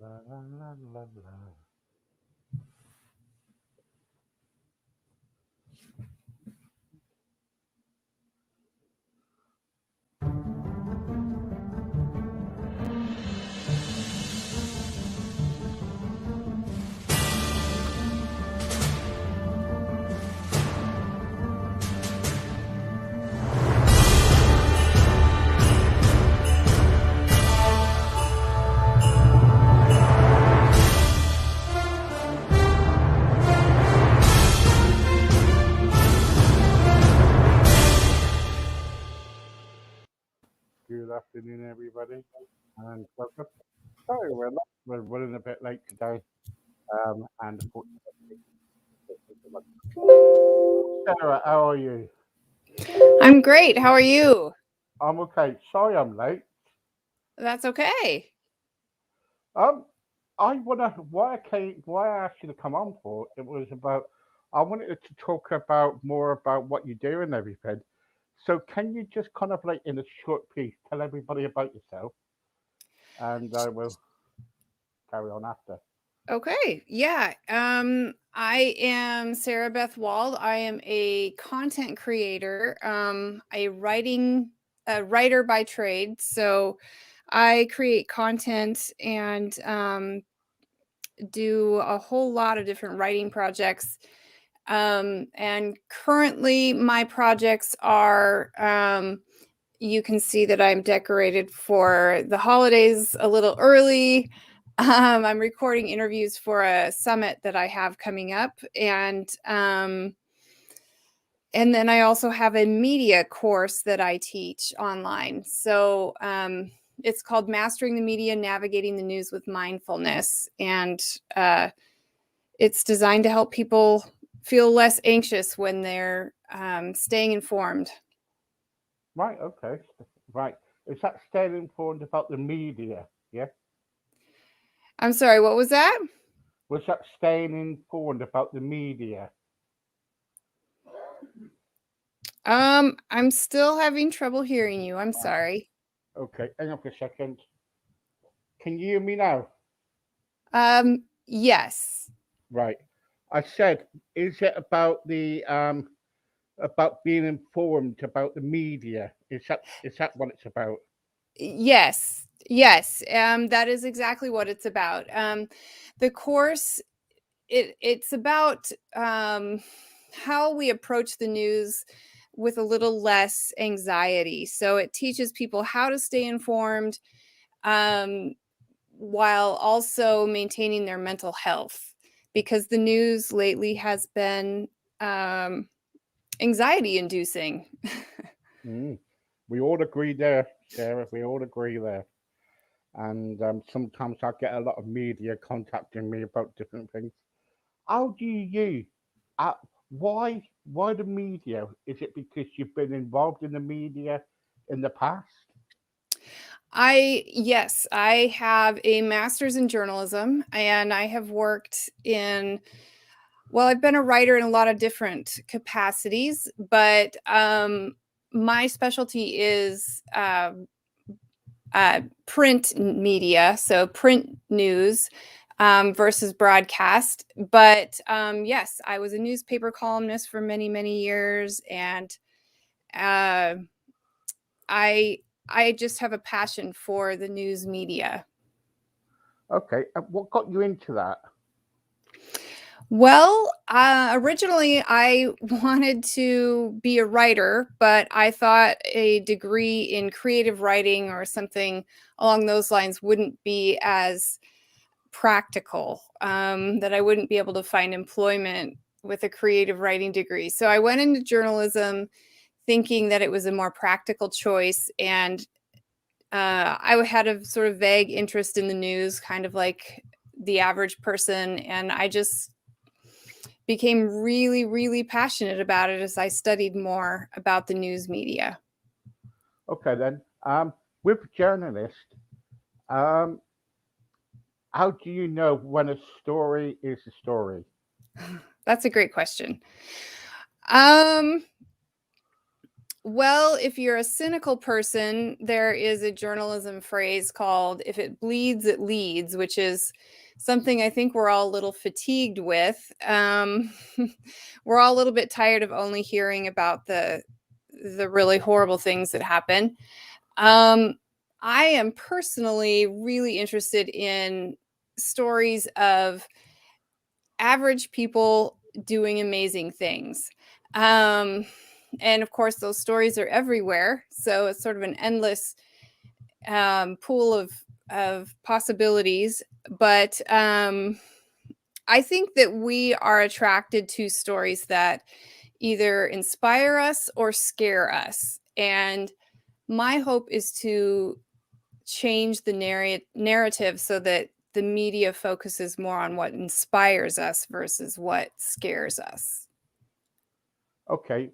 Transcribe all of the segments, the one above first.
La, la, la, la, la. Good afternoon, everybody, and welcome. Sorry, we're running a bit late today, and Sarah, how are you? I'm great. How are you? I'm okay. Sorry, I'm late. That's okay. Um, I wanna why I asked you to come on for it was about I wanted to talk about more about what you do and everything. So can you just kind of like in a short piece tell everybody about yourself, and I will carry on after. Okay. Yeah. I am Sarah Beth Wald. I am a content creator, a writer by trade. So I create content and do a whole lot of different writing projects. And currently, my projects are you can see that I'm decorated for the holidays a little early. I'm recording interviews for a summit that I have coming up, and then I also have a media course that I teach online. So it's called Mastering the Media: Navigating the News with Mindfulness, and it's designed to help people feel less anxious when they're staying informed. Right. Okay. Right. Is that staying informed about the media? Yeah. I'm sorry, what was that? Was that staying informed about the media? I'm still having trouble hearing you. I'm sorry. Okay. Hang on for a second. Can you hear me now? Yes. Right. I said, is it about being informed about the media? Is that what it's about? Yes. Yes. That is exactly what it's about. The course, it's about how we approach the news with a little less anxiety. So it teaches people how to stay informed, um, while also maintaining their mental health, because the news lately has been um, anxiety inducing. Mm. We all agree there, Sarah. We all agree there. And sometimes I get a lot of media contacting me about different things. How do you? Uh, why the media? Is it because you've been involved in the media in the past? Yes, I have a master's in journalism, and I have worked in, well, I've been a writer in a lot of different capacities, but my specialty is print media, so print news versus broadcast. But yes, I was a newspaper columnist for many, many years, and uh, I I just have a passion for the news media. Okay. What got you into that? Well, originally I wanted to be a writer, but I thought a degree in creative writing or something along those lines wouldn't be as practical, that I wouldn't be able to find employment with a creative writing degree. So I went into journalism thinking that it was a more practical choice. And I had a sort of vague interest in the news, kind of like the average person. And I just became really, really passionate about it as I studied more about the news media. Okay then. With journalists, um, how do you know when a story is a story? That's a great question. Um, Well, if you're a cynical person, there is a journalism phrase called "if it bleeds, it leads," which is something I think we're all a little fatigued with. We're all a little bit tired of only hearing about the really horrible things that happen. Um, I am personally really interested in stories of average people doing amazing things. Um, and of course, those stories are everywhere. So it's sort of an endless pool of possibilities. But I think that we are attracted to stories that either inspire us or scare us. And my hope is to change the narrative so that the media focuses more on what inspires us versus what scares us. Okay.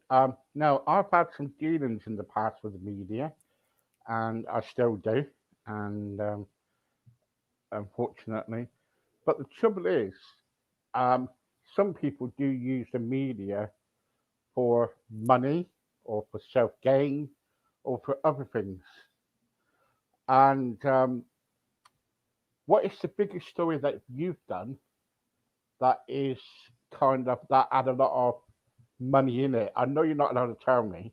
Now I've had some dealings in the past with the media, and I still do, and unfortunately. But the trouble is, um, some people do use the media for money or for self gain or for other things. And what is the biggest story that you've done that is kind of that had a lot of money in it? I know you're not allowed to tell me,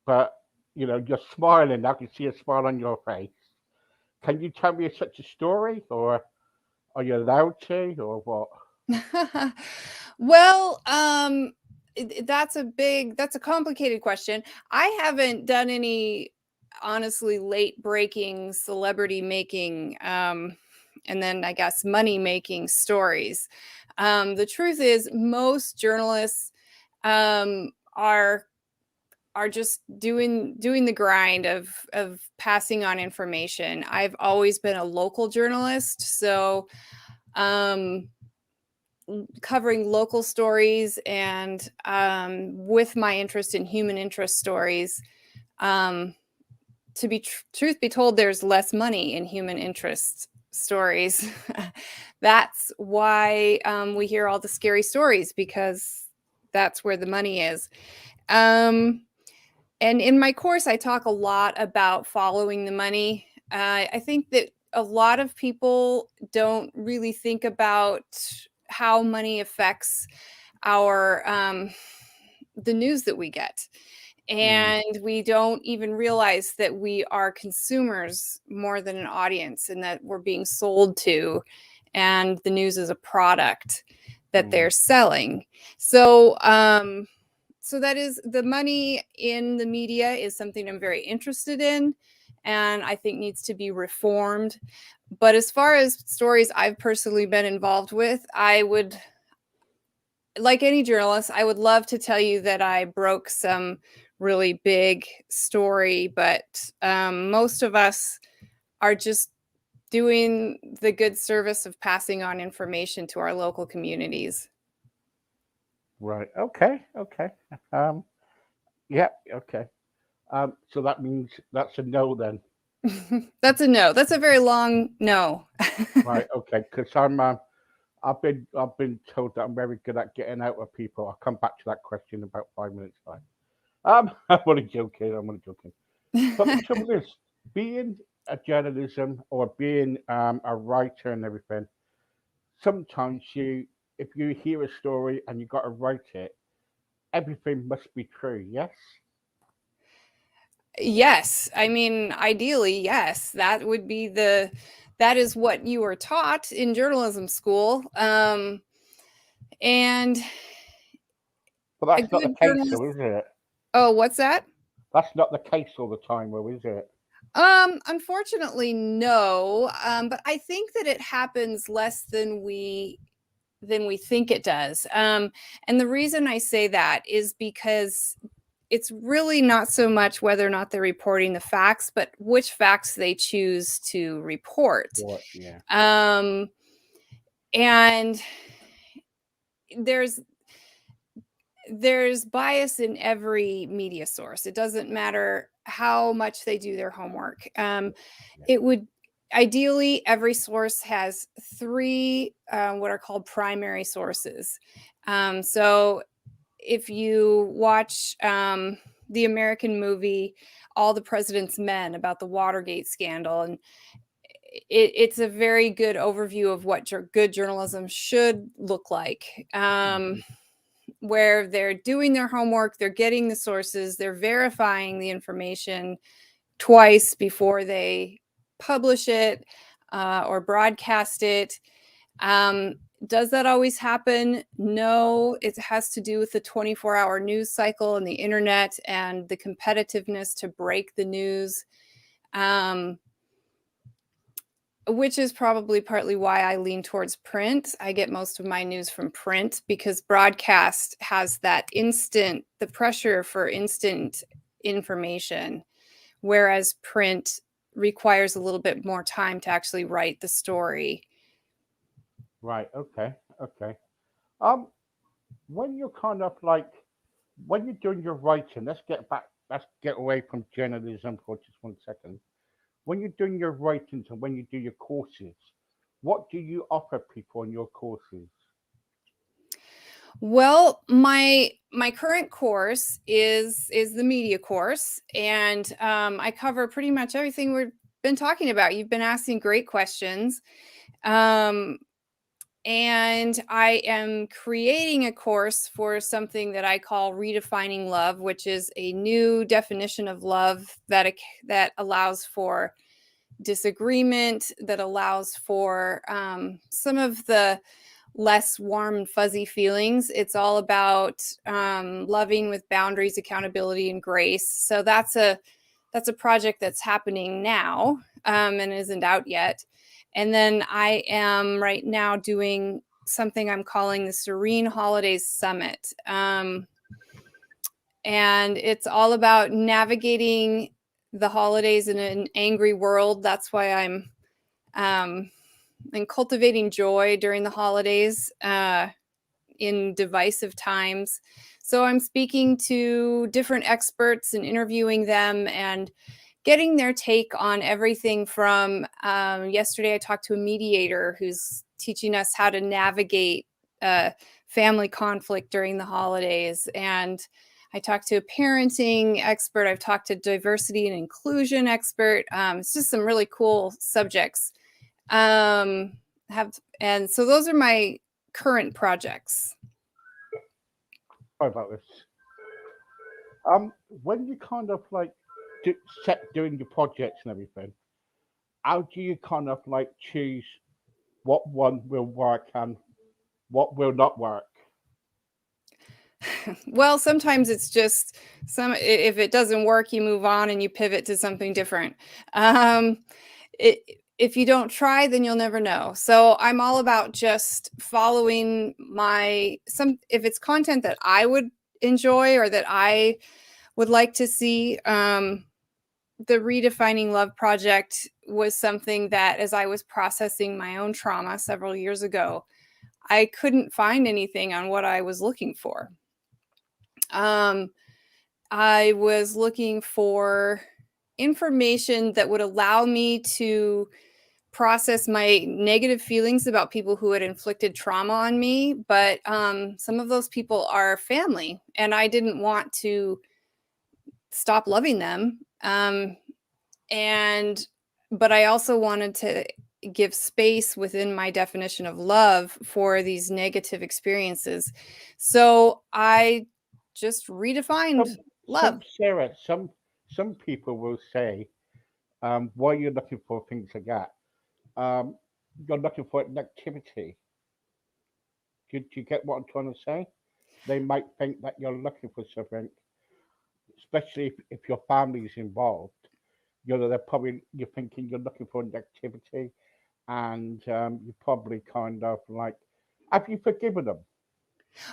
but you're smiling. I can see a smile on your face. Can you tell me such a story, or are you allowed to, or what? Well, that's a complicated question. I haven't done any honestly late breaking celebrity making and then I guess money making stories. The truth is most journalists um, are just doing the grind of passing on information. I've always been a local journalist, so um, covering local stories and with my interest in human interest stories. Um, to be truth be told, there's less money in human interest stories. That's why we hear all the scary stories, because that's where the money is. Um, and in my course, I talk a lot about following the money. I think that a lot of people don't really think about how money affects our the news that we get. Mm, And we don't even realize that we are consumers more than an audience, and that we're being sold to, and the news is a product that mm, they're selling. So, so that is the money in the media is something I'm very interested in, and I think needs to be reformed. But as far as stories I've personally been involved with, I would, like any journalist, I would love to tell you that I broke some really big story, but most of us are just doing the good service of passing on information to our local communities. right. Okay. Okay. Um. Yeah. Okay. So that means that's a no then. That's a no. That's a very long no. Right. Okay. Because I've been told that I'm very good at getting out of people. I'll come back to that question in about 5 minutes time. I'm only joking. I'm only joking. But the trouble is, being a journalism or being a writer and everything, sometimes if you hear a story and you got to write it, everything must be true. Yes. Yes. I mean, ideally, yes. That is what you were taught in journalism school. And But a that's not the good case, journalist. though, is it? Oh, what's that? That's not the case all the time, though, is it? Unfortunately, no. But I think that it happens less than we think it does. And the reason I say that is because it's really not so much whether or not they're reporting the facts, but which facts they choose to report. What? Yeah. Um, and there's bias in every media source. It doesn't matter how much they do their homework. Yeah. It would ideally every source has three what are called primary sources. So if you watch the American movie All the President's Men about the Watergate scandal, and it's a very good overview of what good journalism should look like, where they're doing their homework, they're getting the sources, they're verifying the information twice before they publish it or broadcast it. Does that always happen? No, it has to do with the 24-hour news cycle and the internet and the competitiveness to break the news, which is probably partly why I lean towards print. I get most of my news from print because broadcast has that the pressure for instant information, whereas print requires a little bit more time to actually write the story. Right. Okay. Okay. Um, when you're kind of like when you're doing your writing, let's get back. Let's get away from journalism for just 1 second. When you're doing your writings and when you do your courses, what do you offer people in your courses? Well, my current course is the media course, and I cover pretty much everything we've been talking about. You've been asking great questions. Um, and I am creating a course for something that I call Redefining Love, which is a new definition of love that allows for disagreement, that allows for some of the less warm and fuzzy feelings. It's all about loving with boundaries, accountability, and grace. So that's a project that's happening now and isn't out yet. And then I am right now doing something I'm calling the Serene Holidays Summit. And it's all about navigating the holidays in an angry world. That's why I'm and cultivating joy during the holidays in divisive times. So I'm speaking to different experts and interviewing them and getting their take on everything from yesterday I talked to a mediator who's teaching us how to navigate family conflict during the holidays. And I talked to a parenting expert. I've talked to diversity and inclusion expert. It's just some really cool subjects. And so those are my current projects. Sorry about this. When you kind of like set doing your projects and everything, how do you kind of like choose what one will work and what will not work? Well, sometimes it's just if it doesn't work, you move on and you pivot to something different. Um, if you don't try, then you'll never know. So I'm all about just following if it's content that I would enjoy or that I would like to see. The Redefining Love project was something that, as I was processing my own trauma several years ago, I couldn't find anything on what I was looking for. I was looking for information that would allow me to process my negative feelings about people who had inflicted trauma on me. But some of those people are family, and I didn't want to stop loving them. But I also wanted to give space within my definition of love for these negative experiences. So I just redefined love. Sarah, some people will say, why you're looking for things like that. Um, you're looking for an activity. Do you get what I'm trying to say? They might think that you're looking for something, especially if your family is involved. You know, you're thinking you're looking for an activity, and you probably kind of like, have you forgiven them?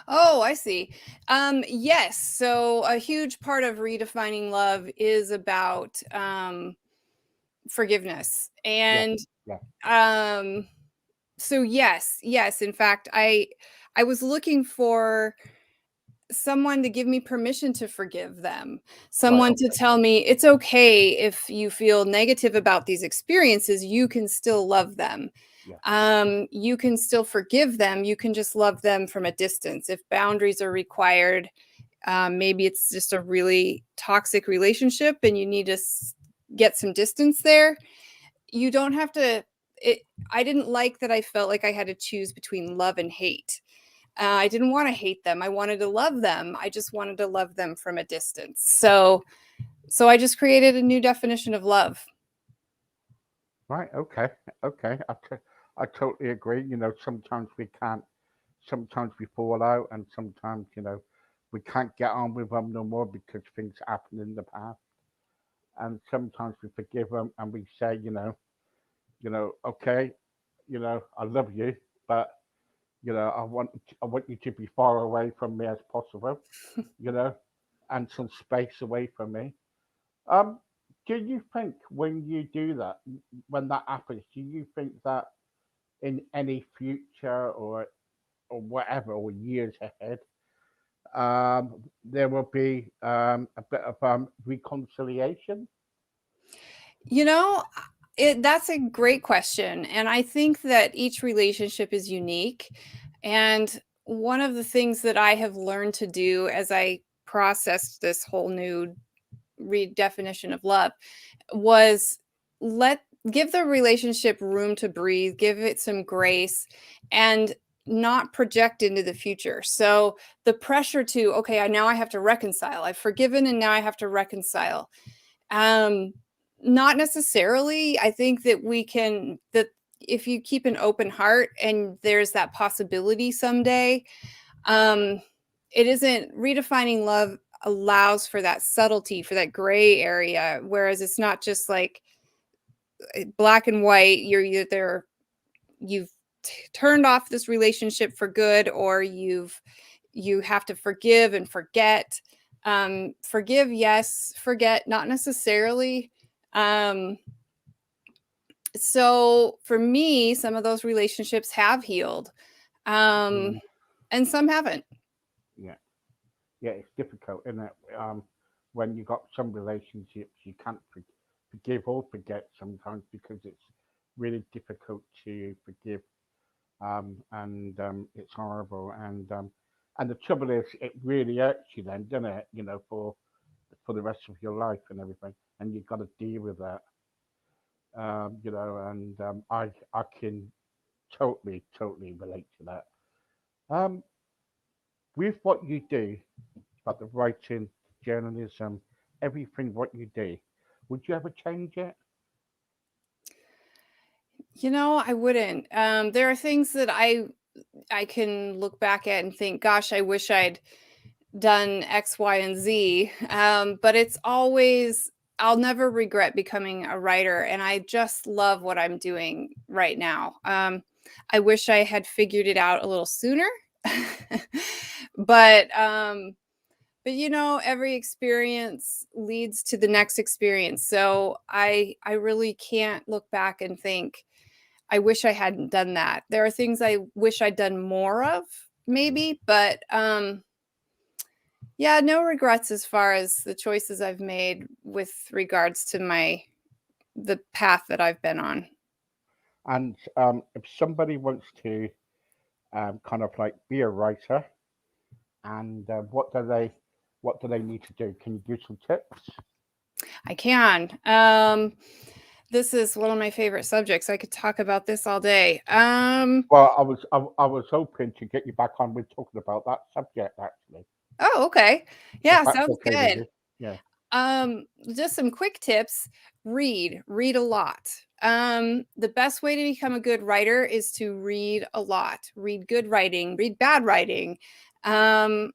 Oh, I see. Yes. So a huge part of redefining love is about forgiveness. Yeah, And yeah. so yes. In fact, I was looking for someone to give me permission to forgive them, Right. someone to Okay. tell me it's okay if you feel negative about these experiences, you can still love them. Yeah. You can still forgive them. You can just love them from a distance. If boundaries are required, maybe it's just a really toxic relationship and you need to get some distance there. You don't have to. I didn't like that I felt like I had to choose between love and hate. I didn't want to hate them. I wanted to love them. I just wanted to love them from a distance. So I just created a new definition of love. Right. Okay. Okay. I totally agree. Sometimes we can't. Sometimes we fall out, and sometimes we can't get on with them no more because things happened in the past. And sometimes we forgive them, and we say, okay, I love you, but I want you to be far away from me as possible, you know, and some space away from me. Um, do you think when you do that, when that happens, do you think that in any future or whatever or years ahead, there will be a bit of reconciliation? You know, that's a great question. And I think that each relationship is unique. And one of the things that I have learned to do as I processed this whole new redefinition of love was let give the relationship room to breathe, give it some grace, and not project into the future. So the pressure to, okay, now I have to reconcile. I've forgiven and now I have to reconcile. Um, Not necessarily. I think that that if you keep an open heart and there's that possibility someday, um, it isn't redefining love allows for that subtlety, for that gray area, whereas it's not just like black and white. You're either you've turned off this relationship for good, or you have to forgive and forget. Forgive, yes. Forget, not necessarily. Um, so for me, some of those relationships have healed, um, Mm, and some haven't. yeah, yeah, it's difficult, isn't it? When you got some relationships, you can't forgive or forget sometimes because it's really difficult to forgive, and it's horrible. And the trouble is, it really hurts you then, doesn't it? For the rest of your life and everything, and you've got to deal with that. And I can totally relate to that. Um, with what you do, about the writing, journalism, everything what you do, would you ever change it? I wouldn't. There are things that I can look back at and think, gosh, I wish I'd done X, Y, and Z. But it's always, I'll never regret becoming a writer. And I just love what I'm doing right now. I wish I had figured it out a little sooner. but, um, but every experience leads to the next experience. So I really can't look back and think, I wish I hadn't done that. There are things I wish I'd done more of, Yeah. maybe, but yeah, no regrets as far as the choices I've made with regards to the path that I've been on. And if somebody wants to kind of like be a writer, and what do they need to do? Can you give some tips? I can. This is one of my favorite subjects. I could talk about this all day. Well, I was hoping to get you back on with talking about that subject actually, Oh, okay. if Yeah, that's sounds okay with good. you. Yeah. Just some quick tips. Read a lot. The best way to become a good writer is to read a lot. Read good writing, read bad writing. Um,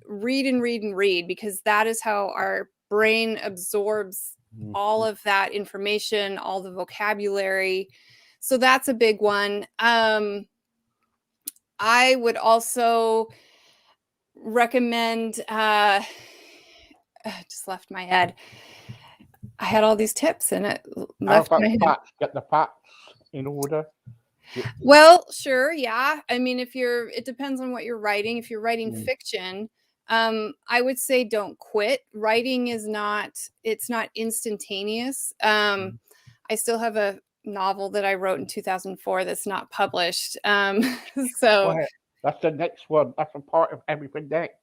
Read and read and read, because that is how our brain absorbs all Mhm. of that information, all the vocabulary. So that's a big one. I would also recommend just left my head. I had all these tips and it How left about my the head. facts? Get the facts in order. Well, sure, yeah. I mean, it depends on what you're writing. If you're writing Mm, fiction, I would say don't quit. Writing is it's not instantaneous. Mhm. I still have a novel that I wrote in 2004 that's not published. So Well, that's the next one. That's a part of everything next.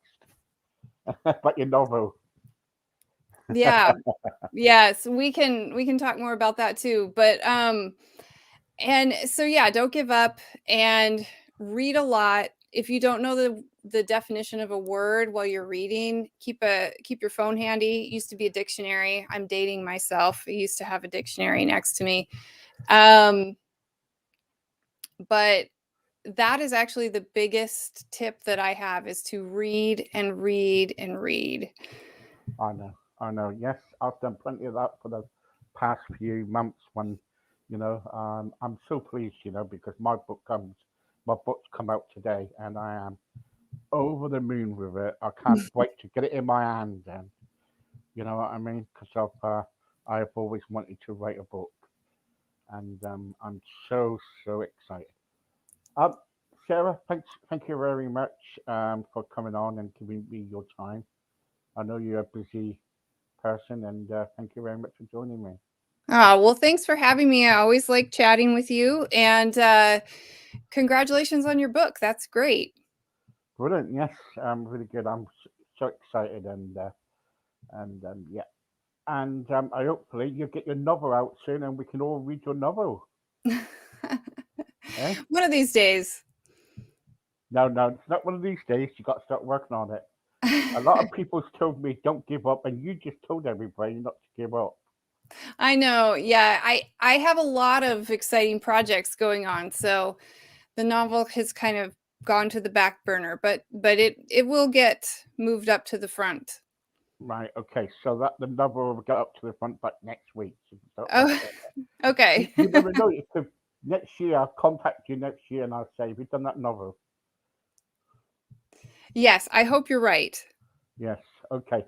But your novel. yeah, yes, we can talk more about that too. But and so yeah, don't give up and read a lot. If you don't know the definition of a word while you're reading, keep your phone handy. It used to be a dictionary. I'm dating myself. I used to have a dictionary next to me. Um, but that is actually the biggest tip that I have is to read and read and read. I know, I know. Yes, I've done plenty of that for the past few months. I'm so pleased, because my book's come out today, and I am over the moon with it. I can't wait to get it in my hands, and you know what I mean, because I've always wanted to write a book, and I'm so excited. Um, Sarah, thank you very much for coming on and giving me your time. I know you're a busy person, and thank you very much for joining me. Well, thanks for having me. I always like chatting with you. And congratulations on your book. That's great. Brilliant, yes, really good. I'm so excited, and yeah, and I hopefully you'll get your novel out soon, and we can all read your novel. Eh? One of these days. No, no, it's not one of these days. You got to start working on it. A lot of people's told me don't give up, and you just told everybody not to give up. I know. Yeah, I have a lot of exciting projects going on, so the novel has kind of gone to the back burner, but it will get moved up to the front. Right, okay, so that the novel will get up to the front, but next week. So start working. Oh, okay. You never know. It could next year. I'll contact you next year, and I'll say, "Have you done that novel?" Yes, I hope you're right. Yes. Okay.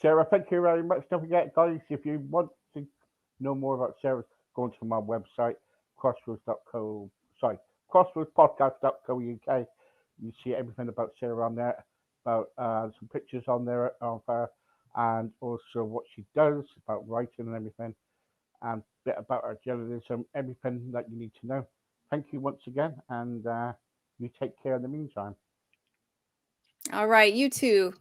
Sarah, thank you very much. Don't forget, guys, if you want to know more about Sarah, go onto my website, crossroads.co, sorry, crossroadspodcast.co.uk. You see everything about Sarah on there, about some pictures on there of her, and also what she does about writing and everything, and a bit about her journalism, everything that you need to know. Thank you once again, and you take care in the meantime. All right, you too.